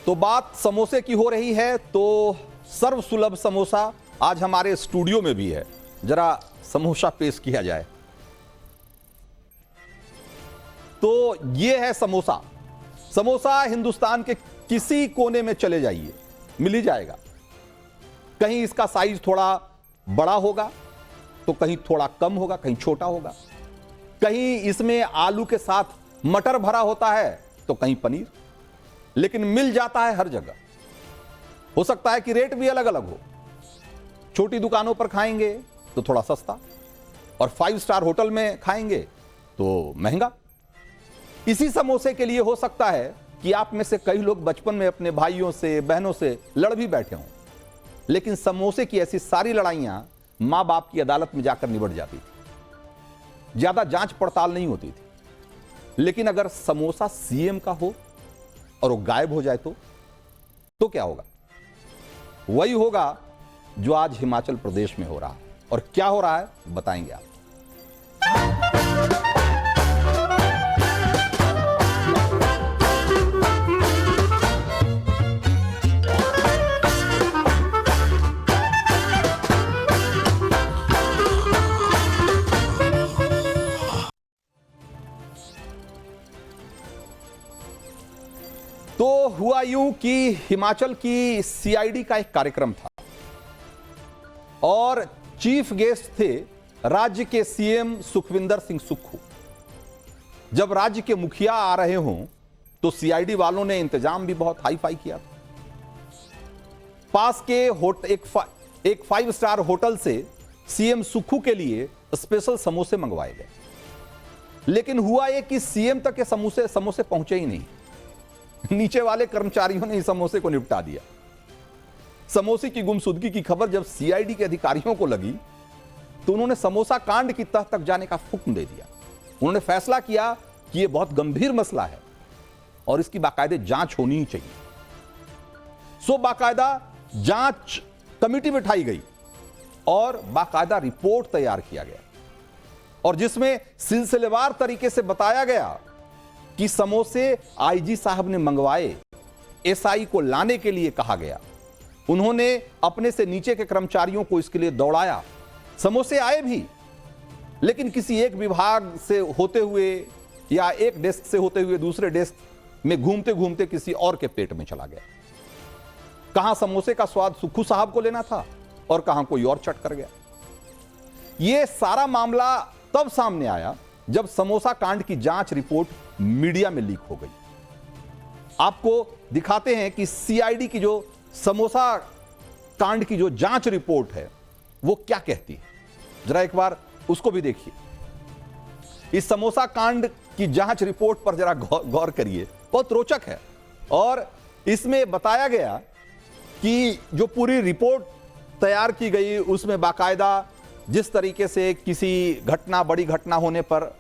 तो बात समोसे की हो रही है, तो सर्वसुलभ समोसा आज हमारे स्टूडियो में भी है। जरा समोसा पेश किया जाए। तो ये है समोसा। समोसा हिंदुस्तान के किसी कोने में चले जाइए, मिल ही जाएगा। कहीं इसका साइज थोड़ा बड़ा होगा, तो कहीं थोड़ा कम होगा, कहीं छोटा होगा। कहीं इसमें आलू के साथ मटर भरा होता है, तो कहीं पनीर, लेकिन मिल जाता है हर जगह। हो सकता है कि रेट भी अलग अलग हो। छोटी दुकानों पर खाएंगे तो थोड़ा सस्ता, और 5 स्टार होटल में खाएंगे तो महंगा। इसी समोसे के लिए हो सकता है कि आप में से कई लोग बचपन में अपने भाइयों से, बहनों से लड़ भी बैठे हों, लेकिन समोसे की ऐसी सारी लड़ाइयां मां बाप की अदालत में जाकर निबट जाती थी। ज्यादा जांच पड़ताल नहीं होती थी। लेकिन अगर समोसा सीएम का हो और वो गायब हो जाए तो क्या होगा? वही होगा जो आज हिमाचल प्रदेश में हो रहा है। और क्या हो रहा है बताएंगे आप। तो हुआ यूं कि हिमाचल की सीआईडी का एक कार्यक्रम था और चीफ गेस्ट थे राज्य के सीएम सुखविंदर सिंह सुक्खू। जब राज्य के मुखिया आ रहे हों तो सीआईडी वालों ने इंतजाम भी बहुत हाई फाई किया था। पास के एक 5 स्टार होटल से सीएम सुक्खू के लिए स्पेशल समोसे मंगवाए गए। लेकिन हुआ यह कि सीएम तक के समोसे पहुंचे ही नहीं। नीचे वाले कर्मचारियों ने इस समोसे को निपटा दिया। समोसे की गुमशुदगी की खबर जब सीआईडी के अधिकारियों को लगी तो उन्होंने समोसा कांड की तह तक जाने का हुक्म दे दिया। उन्होंने फैसला किया कि यह बहुत गंभीर मसला है और इसकी बाकायदे जांच होनी ही चाहिए। सो बाकायदा जांच कमेटी बिठाई गई और बाकायदा रिपोर्ट तैयार किया गया, और जिसमें सिलसिलेवार तरीके से बताया गया कि समोसे आईजी साहब ने मंगवाए, एसआई को लाने के लिए कहा गया। उन्होंने अपने से नीचे के कर्मचारियों को इसके लिए दौड़ाया। समोसे आए भी, लेकिन किसी एक विभाग से होते हुए या एक डेस्क से होते हुए दूसरे डेस्क में घूमते घूमते किसी और के पेट में चला गया। कहां समोसे का स्वाद सुक्खू साहब को लेना था और कहां कोई और चट कर गया। यह सारा मामला तब सामने आया जब समोसा कांड की जांच रिपोर्ट मीडिया में लीक हो गई। आपको दिखाते हैं कि सीआईडी की जो समोसा कांड की जो जांच रिपोर्ट है वो क्या कहती है। जरा एक बार उसको भी देखिए। इस समोसा कांड की जांच रिपोर्ट पर जरा गौर करिए, बहुत रोचक है। और इसमें बताया गया कि जो पूरी रिपोर्ट तैयार की गई उसमें बाकायदा जिस तरीके से किसी बड़ी घटना होने पर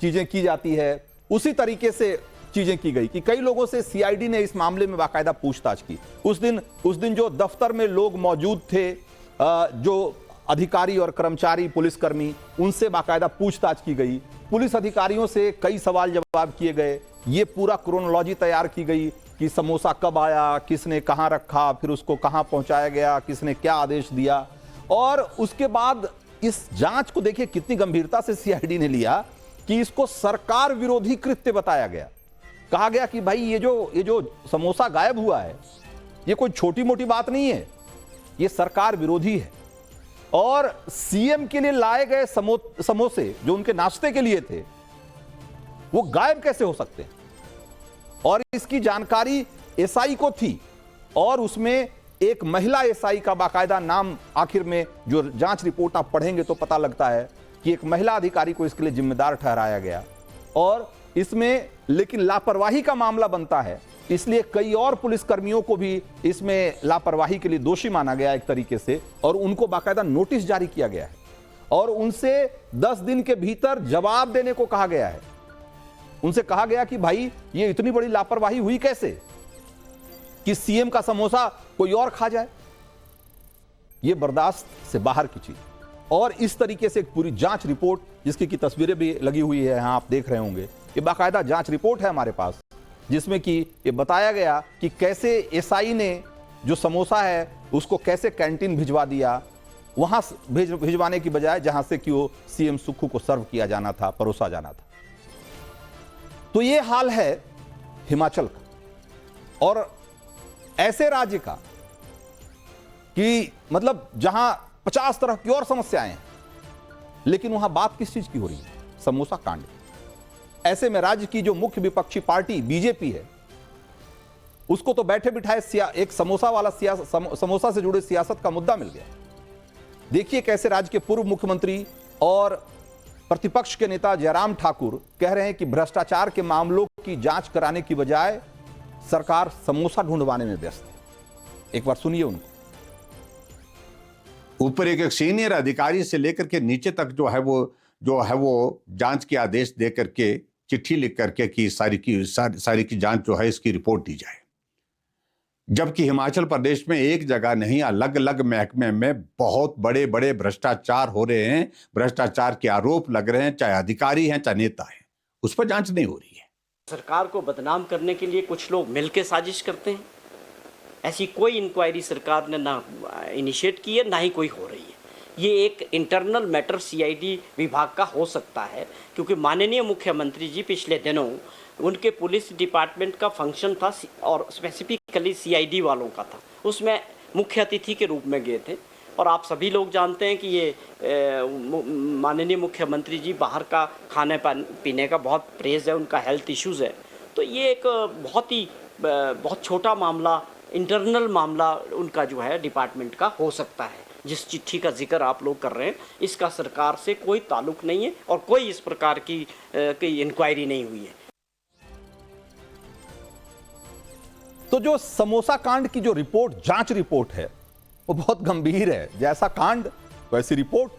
चीजें की जाती है, उसी तरीके से चीजें की गई कि कई लोगों से सीआईडी ने इस मामले में बाकायदा पूछताछ की। उस दिन जो दफ्तर में लोग मौजूद थे, जो अधिकारी और कर्मचारी, पुलिसकर्मी, उनसे बाकायदा पूछताछ की गई। पुलिस अधिकारियों से कई सवाल जवाब किए गए। ये पूरा क्रोनोलॉजी तैयार की गई कि समोसा कब आया, किसने कहां रखा, फिर उसको कहां पहुंचाया गया, किसने क्या आदेश दिया। और उसके बाद इस जांच को देखिए कितनी गंभीरता से सीआईडी ने लिया कि इसको सरकार विरोधी कृत्य बताया गया। कहा गया कि भाई ये जो समोसा गायब हुआ है, ये कोई छोटी मोटी बात नहीं है, ये सरकार विरोधी है। और सीएम के लिए लाए गए समोसे जो उनके नाश्ते के लिए थे, वो गायब कैसे हो सकते हैं? और इसकी जानकारी एसआई को थी, और उसमें एक महिला एसआई का बाकायदा नाम, आखिर में जो जांच रिपोर्ट आप पढ़ेंगे तो पता लगता है कि एक महिला अधिकारी को इसके लिए जिम्मेदार ठहराया गया। और इसमें लेकिन लापरवाही का मामला बनता है, इसलिए कई और पुलिसकर्मियों को भी इसमें लापरवाही के लिए दोषी माना गया एक तरीके से, और उनको बाकायदा नोटिस जारी किया गया है और उनसे 10 दिन के भीतर जवाब देने को कहा गया है। उनसे कहा गया कि भाई ये इतनी बड़ी लापरवाही हुई कैसे कि सीएम का समोसा कोई और खा जाए। ये बर्दाश्त से बाहर की चीज। और इस तरीके से एक पूरी जांच रिपोर्ट, जिसकी की तस्वीरें भी लगी हुई है, यहां आप देख रहे होंगे, ये बाकायदा जांच रिपोर्ट है हमारे पास, जिसमें कि ये बताया गया कि कैसे एसआई ने जो समोसा है उसको कैसे कैंटीन भिजवा दिया, वहां भिजवाने की बजाय जहां से कि वो सीएम सुक्खू को सर्व किया जाना था, परोसा जाना था। तो ये हाल है हिमाचल का और ऐसे राज्य का कि मतलब जहां 50 तरह की और समस्याएं हैं, लेकिन वहां बात किस चीज की हो रही है? समोसा कांड। ऐसे में राज्य की जो मुख्य विपक्षी पार्टी बीजेपी है, उसको तो बैठे बिठाए एक समोसा से जुड़े सियासत का मुद्दा मिल गया। देखिए कैसे राज्य के पूर्व मुख्यमंत्री और प्रतिपक्ष के नेता जयराम ठाकुर कह रहे हैं कि भ्रष्टाचार के मामलों की जांच कराने की बजाय सरकार समोसा ढूंढवाने में व्यस्त है। एक बार सुनिए उनको। ऊपर एक सीनियर अधिकारी से लेकर के नीचे तक जो है वो जांच के आदेश दे करके चिट्ठी लिख करके कि सारी की जांच जो है इसकी रिपोर्ट दी जाए, जबकि हिमाचल प्रदेश में एक जगह नहीं अलग अलग महकमे में बहुत बड़े बड़े भ्रष्टाचार हो रहे हैं, भ्रष्टाचार के आरोप लग रहे हैं, चाहे अधिकारी हैं चाहे नेता हैं, उस पर जांच नहीं हो रही है। सरकार को बदनाम करने के लिए कुछ लोग मिलकर साजिश करते हैं। ऐसी कोई इंक्वायरी सरकार ने ना इनिशिएट की है, ना ही कोई हो रही है। ये एक इंटरनल मैटर सीआईडी विभाग का हो सकता है, क्योंकि माननीय मुख्यमंत्री जी पिछले दिनों उनके पुलिस डिपार्टमेंट का फंक्शन था और स्पेसिफिकली सीआईडी वालों का था, उसमें मुख्य अतिथि के रूप में गए थे। और आप सभी लोग जानते हैं कि ये माननीय मुख्यमंत्री जी बाहर का खाने पीने का बहुत प्रेज है, उनका हेल्थ इश्यूज़ है। तो ये एक बहुत छोटा मामला, इंटरनल मामला उनका जो है डिपार्टमेंट का हो सकता है। जिस चिट्ठी का जिक्र आप लोग कर रहे हैं, इसका सरकार से कोई ताल्लुक नहीं है और कोई इस प्रकार की इंक्वायरी नहीं हुई है। तो जो समोसा कांड की जो रिपोर्ट, जांच रिपोर्ट है, वो बहुत गंभीर है। जैसा कांड वैसी रिपोर्ट,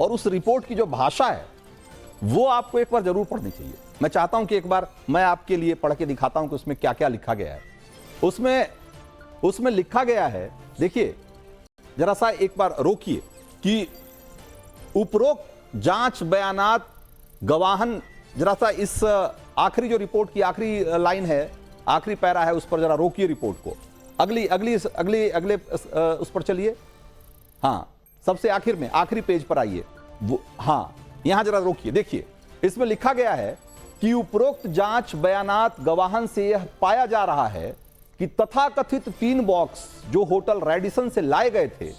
और उस रिपोर्ट की जो भाषा है वो आपको एक बार जरूर पढ़नी चाहिए। मैं चाहता हूं कि एक बार मैं आपके लिए पढ़ के दिखाता हूं कि उसमें क्या क्या लिखा गया है। उसमें लिखा गया है, देखिए जरा सा एक बार रोकिए, कि उपरोक्त जांच बयानात गवाहन, जरा सा इस आखिरी जो रिपोर्ट की आखिरी लाइन है, आखिरी पैरा है, उस पर जरा रोकिए रिपोर्ट को। अगले उस पर चलिए। हाँ, सबसे आखिर में आखिरी पेज पर आइए। हाँ, यहां जरा रोकिए, देखिए इसमें लिखा गया है कि उपरोक्त जांच बयानात गवाहन से यह पाया जा रहा है कि तथाकथित 3 बॉक्स जो होटल रेडिसन से लाए गए थे,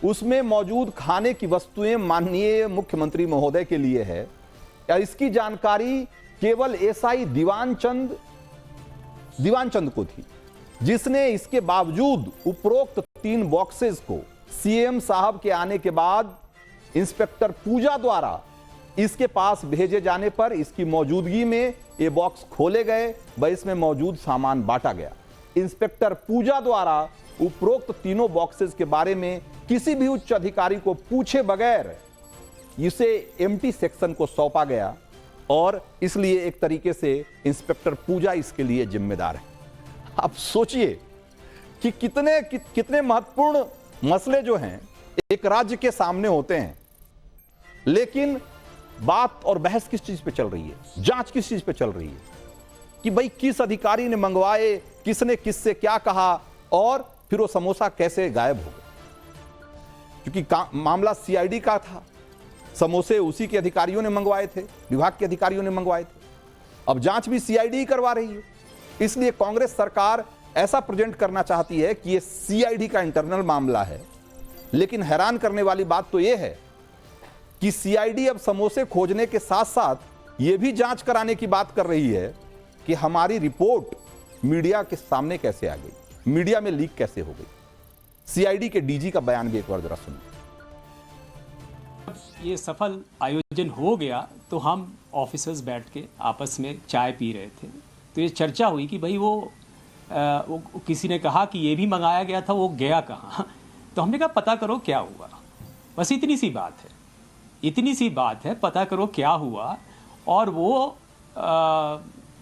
उसमें मौजूद खाने की वस्तुएं माननीय मुख्यमंत्री महोदय के लिए है, या इसकी जानकारी केवल एसआई दीवान चंद को थी, जिसने इसके बावजूद उपरोक्त 3 बॉक्सेस को सीएम साहब के आने के बाद इंस्पेक्टर पूजा द्वारा इसके पास भेजे जाने पर इसकी मौजूदगी में ये बॉक्स खोले गए व इसमें मौजूद सामान बांटा गया। इंस्पेक्टर पूजा द्वारा उपरोक्त 3 बॉक्सेस के बारे में किसी भी उच्च अधिकारी को पूछे बगैर इसे एमटी सेक्शन को सौंपा गया, और इसलिए एक तरीके से इंस्पेक्टर पूजा इसके लिए जिम्मेदार है। आप सोचिए कि कितने महत्वपूर्ण मसले जो हैं एक राज्य के सामने होते हैं, लेकिन बात और बहस किस चीज पे चल रही है, जांच किस चीज पे चल रही है, कि भाई किस अधिकारी ने मंगवाए, किसने किससे क्या कहा, और फिर वो समोसा कैसे गायब हो गए। क्योंकि मामला सीआईडी का था, समोसे उसी के अधिकारियों ने मंगवाए थे, विभाग के अधिकारियों ने मंगवाए थे। अब जांच भी सीआईडी ही करवा रही है। इसलिए कांग्रेस सरकार ऐसा प्रेजेंट करना चाहती है कि यह सीआईडी का इंटरनल मामला है, लेकिन हैरान करने वाली बात तो यह है कि सीआईडी अब समोसे खोजने के साथ साथ यह भी जांच कराने की बात कर रही है कि हमारी रिपोर्ट मीडिया के सामने कैसे आ गई, मीडिया में लीक कैसे हो गई। सीआईडी के डीजी का बयान भी एक बार जरा सुनिए। ये सफल आयोजन हो गया तो हम ऑफिसर्स बैठ के आपस में चाय पी रहे थे, तो ये चर्चा हुई कि भाई वो किसी ने कहा कि ये भी मंगाया गया था, वो गया कहाँ। तो हमने कहा पता करो क्या हुआ, बस इतनी सी बात है, इतनी सी बात है, पता करो क्या हुआ। और वो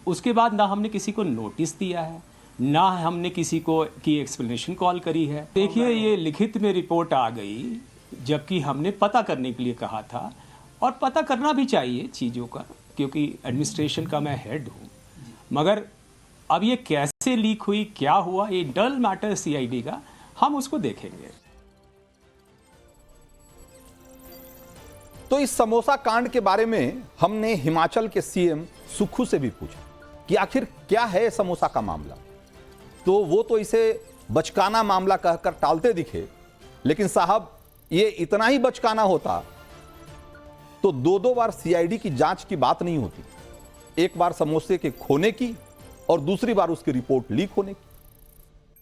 उसके बाद ना हमने किसी को नोटिस दिया है, ना हमने किसी को की एक्सप्लेनेशन कॉल करी है। देखिए ये लिखित में रिपोर्ट आ गई, जबकि हमने पता करने के लिए कहा था, और पता करना भी चाहिए चीज़ों का, क्योंकि एडमिनिस्ट्रेशन का मैं हेड हूँ। मगर अब ये कैसे लीक हुई, क्या हुआ, ये इंटरनल मैटर सीआईडी का, हम उसको देखेंगे। तो इस समोसा कांड के बारे में हमने हिमाचल के सीएम सुक्खू से भी पूछा कि आखिर क्या है समोसा का मामला। तो वो तो इसे बचकाना मामला कहकर टालते दिखे, लेकिन साहब ये इतना ही बचकाना होता तो दो बार सीआईडी की जांच की बात नहीं होती। एक बार समोसे के खोने की और दूसरी बार उसकी रिपोर्ट लीक होने की।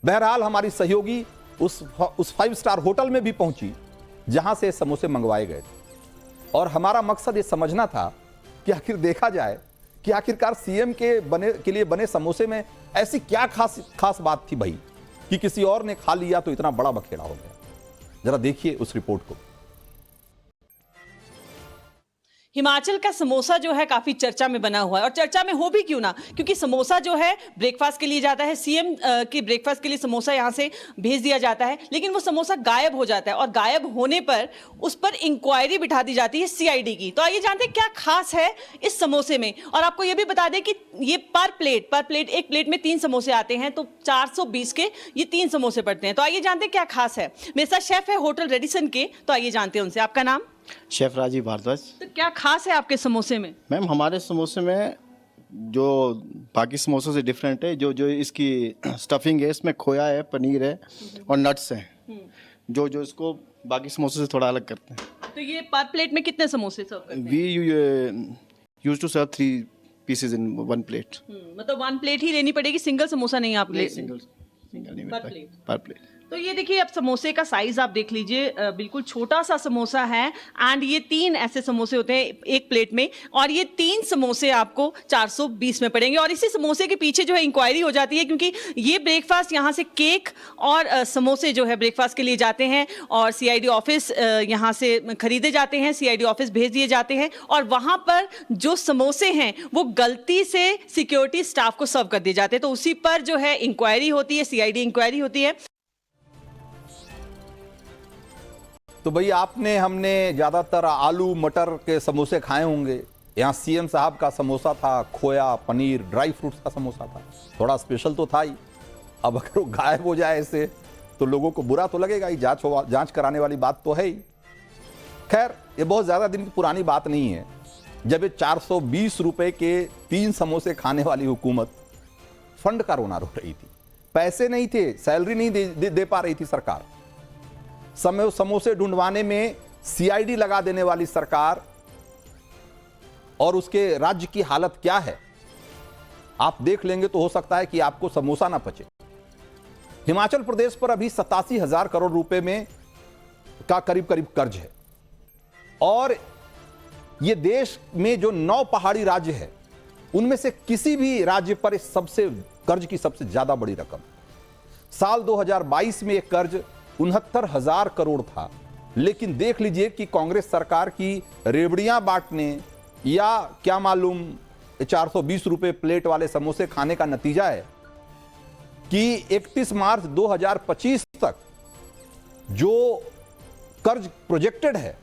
बहरहाल हमारी सहयोगी उस 5 स्टार होटल में भी पहुंची जहां से समोसे मंगवाए गए थे, और हमारा मकसद ये समझना था कि आखिर देखा जाए कि आखिरकार सीएम के लिए बने समोसे में ऐसी क्या खास बात थी भाई कि किसी और ने खा लिया तो इतना बड़ा बखेड़ा हो गया। जरा देखिए उस रिपोर्ट को। हिमाचल का समोसा जो है काफी चर्चा में बना हुआ है, और चर्चा में हो भी क्यों ना, क्योंकि समोसा जो है ब्रेकफास्ट के लिए जाता है, सीएम के ब्रेकफास्ट के लिए समोसा यहां से भेज दिया जाता है, लेकिन वो समोसा गायब हो जाता है, और गायब होने पर उस पर इंक्वायरी बिठा दी जाती है सीआईडी की। तो आइए जानते हैं क्या खास है इस समोसे में। और आपको ये भी बता दें कि ये पर प्लेट एक प्लेट में 3 समोसे आते हैं, तो 420 के ये 3 समोसे पड़ते हैं। तो आइए जानते हैं क्या खास है। मेरे साथ शेफ है होटल रेडिसन के, तो आइए जानते हैं उनसे। आपका नाम? शेफ राजीव भारद्वाज। तो क्या खास है आपके समोसे में? मैम हमारे समोसे में जो बाकी समोसों से डिफरेंट है, जो इसकी स्टफिंग है, इसमें खोया है, पनीर है और नट्स हैं, जो इसको बाकी समोसों से थोड़ा अलग करते हैं। तो ये पर प्लेट में कितने समोसे सर्व करते हैं? We use to serve 3 pieces in 1 plate. मतलब 1 प्लेट ही लेनी पड़ेगी, सिंगल समोसा नहीं आप ले? सिंगल नहीं पर प्लेट। तो ये देखिए, अब समोसे का साइज आप देख लीजिए, बिल्कुल छोटा सा समोसा है। एंड ये 3 ऐसे समोसे होते हैं एक प्लेट में, और ये 3 समोसे आपको 420 में पड़ेंगे। और इसी समोसे के पीछे जो है इंक्वायरी हो जाती है, क्योंकि ये ब्रेकफास्ट यहाँ से केक और समोसे जो है ब्रेकफास्ट के लिए जाते हैं, और सीआईडी ऑफिस यहाँ से खरीदे जाते हैं, सीआईडी ऑफिस भेज दिए जाते हैं, और वहाँ पर जो समोसे हैं वो गलती से सिक्योरिटी स्टाफ को सर्व कर दिए जाते हैं। तो उसी पर जो है इंक्वायरी होती है, सीआईडी इंक्वायरी होती है। तो भाई हमने ज्यादातर आलू मटर के समोसे खाए होंगे। यहाँ सीएम साहब का समोसा था, खोया, पनीर, ड्राई फ्रूट्स का समोसा था, थोड़ा स्पेशल तो था ही। अब अगर वो गायब हो जाए ऐसे तो लोगों को बुरा तो लगेगा ही, जांच कराने वाली बात तो है ही। खैर, ये बहुत ज्यादा दिन की पुरानी बात नहीं है जब ये 420 रुपए के 3 समोसे खाने वाली हुकूमत फंड का रोना रो रही थी। पैसे नहीं थे, सैलरी नहीं दे पा रही थी सरकार, समोसे ढूंढवाने में सीआईडी लगा देने वाली सरकार, और उसके राज्य की हालत क्या है आप देख लेंगे तो हो सकता है कि आपको समोसा ना पचे। हिमाचल प्रदेश पर अभी 87,000 करोड़ रुपए में का करीब कर्ज है, और यह देश में जो 9 पहाड़ी राज्य है उनमें से किसी भी राज्य पर सबसे कर्ज की सबसे ज्यादा बड़ी रकम। साल 2022 में यह कर्ज 69,000 करोड़ था, लेकिन देख लीजिए कि कांग्रेस सरकार की रेवड़ियां बांटने या क्या मालूम 420 रुपए प्लेट वाले समोसे खाने का नतीजा है कि 31 मार्च 2025 तक जो कर्ज प्रोजेक्टेड है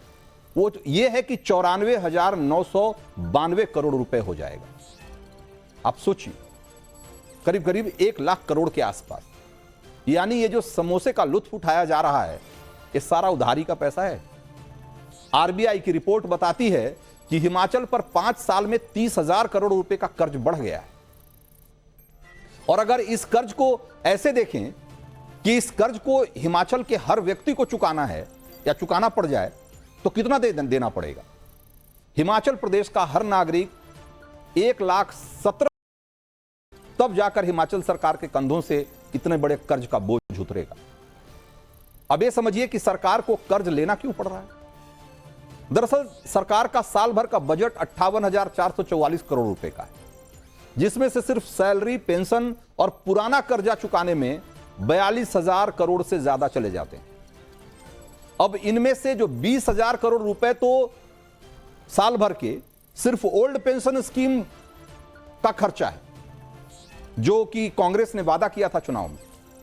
वो ये है कि 94,992 करोड़ रुपए हो जाएगा। आप सोचिए, करीब 1 लाख करोड़ के आसपास। यानी ये जो समोसे का लुत्फ उठाया जा रहा है ये सारा उधारी का पैसा है। आरबीआई की रिपोर्ट बताती है कि हिमाचल पर 5 साल में 30,000 करोड़ रुपए का कर्ज बढ़ गया है। और अगर इस कर्ज को ऐसे देखें कि इस कर्ज को हिमाचल के हर व्यक्ति को चुकाना है या चुकाना पड़ जाए तो कितना देना पड़ेगा। हिमाचल प्रदेश का हर नागरिक 1,17,000 तब जाकर हिमाचल सरकार के कंधों से इतने बड़े कर्ज का बोझ उतरेगा। अब यह समझिए कि सरकार को कर्ज लेना क्यों पड़ रहा है। दरअसल सरकार का साल भर का बजट 58,444 करोड़ रुपए का है, जिसमें से सिर्फ सैलरी, पेंशन और पुराना कर्जा चुकाने में 42,000 करोड़ से ज्यादा चले जाते हैं। अब इनमें से जो 20,000 करोड़ रुपए तो साल भर के सिर्फ ओल्ड पेंशन स्कीम का खर्चा है, जो कि कांग्रेस ने वादा किया था चुनाव में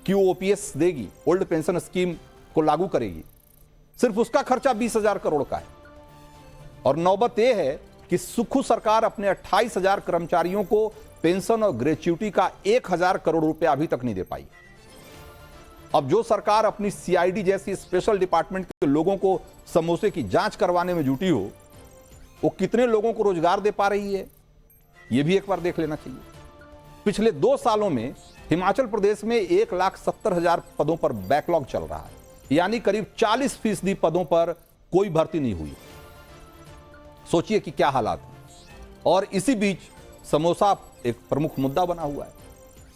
कि वो ओपीएस देगी, ओल्ड पेंशन स्कीम को लागू करेगी। सिर्फ उसका खर्चा 20,000 करोड़ का है। और नौबत यह है कि सुक्खू सरकार अपने 28,000 कर्मचारियों को पेंशन और ग्रेच्युटी का 1000 करोड़ रुपया अभी तक नहीं दे पाई। अब जो सरकार अपनी सीआईडी जैसी स्पेशल डिपार्टमेंट के लोगों को समोसे की जांच करवाने में जुटी हो, वो कितने लोगों को रोजगार दे पा रही है, यह भी एक बार देख लेना चाहिए। पिछले 2 सालों में हिमाचल प्रदेश में 1,70,000 पदों पर बैकलॉग चल रहा है, यानी करीब 40% पदों पर कोई भर्ती नहीं हुई। सोचिए कि क्या हालात है। और इसी बीच समोसा एक प्रमुख मुद्दा बना हुआ है,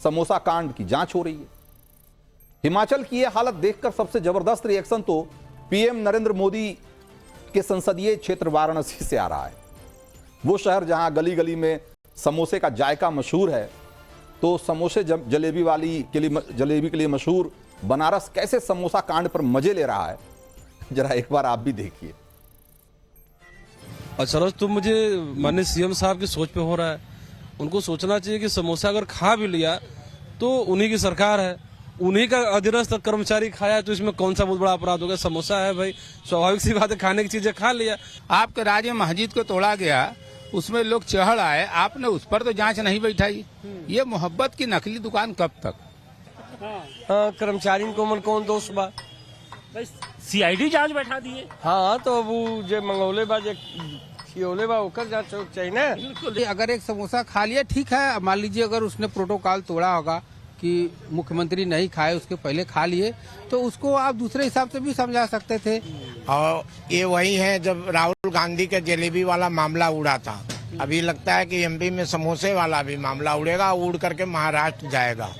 समोसा कांड की जांच हो रही है। हिमाचल की यह हालत देखकर सबसे जबरदस्त रिएक्शन तो पीएम नरेंद्र मोदी के संसदीय क्षेत्र वाराणसी से आ रहा है। वो शहर जहां गली गली में समोसे का जायका मशहूर है, तो समोसे जलेबी के लिए मशहूर बनारस कैसे समोसा कांड पर मजे ले रहा है, जरा एक बार आप भी देखिए। और सरोज, तुम मुझे माननीय सीएम साहब की सोच पे हो रहा है। उनको सोचना चाहिए कि समोसा अगर खा भी लिया तो उन्हीं की सरकार है, उन्हीं का अधीनस्थ कर्मचारी खाया है, तो इसमें कौन सा बहुत बड़ा अपराध हो गया। समोसा है भाई, स्वाभाविक सी बात है, खाने की चीजें खा लिया। आपके राज्य में मस्जिद को तोड़ा गया, उसमें लोग चढ़ आए, आपने उस पर तो जांच नहीं बैठाई। ये मोहब्बत की नकली दुकान कब तक? कर्मचारी को मन कौन दोष बा, सीआईडी जांच बैठा दिए। हाँ तो वो जे मंगौले बा जे खियौले बा ओकर जांच चाहिए ना। अगर एक समोसा खा लिया ठीक है, मान लीजिए अगर उसने प्रोटोकॉल तोड़ा होगा कि मुख्यमंत्री नहीं खाए, उसके पहले खा लिए, तो उसको आप दूसरे हिसाब से भी समझा सकते थे। और ये वही है जब राहुल गांधी के जलेबी वाला मामला उड़ा था, अभी लगता है कि एमपी में समोसे वाला भी मामला उड़ेगा, उड़ करके महाराष्ट्र जाएगा।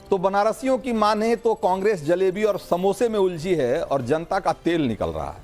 तो बनारसियों की माने तो कांग्रेस जलेबी और समोसे में उलझी है और जनता का तेल निकल रहा है।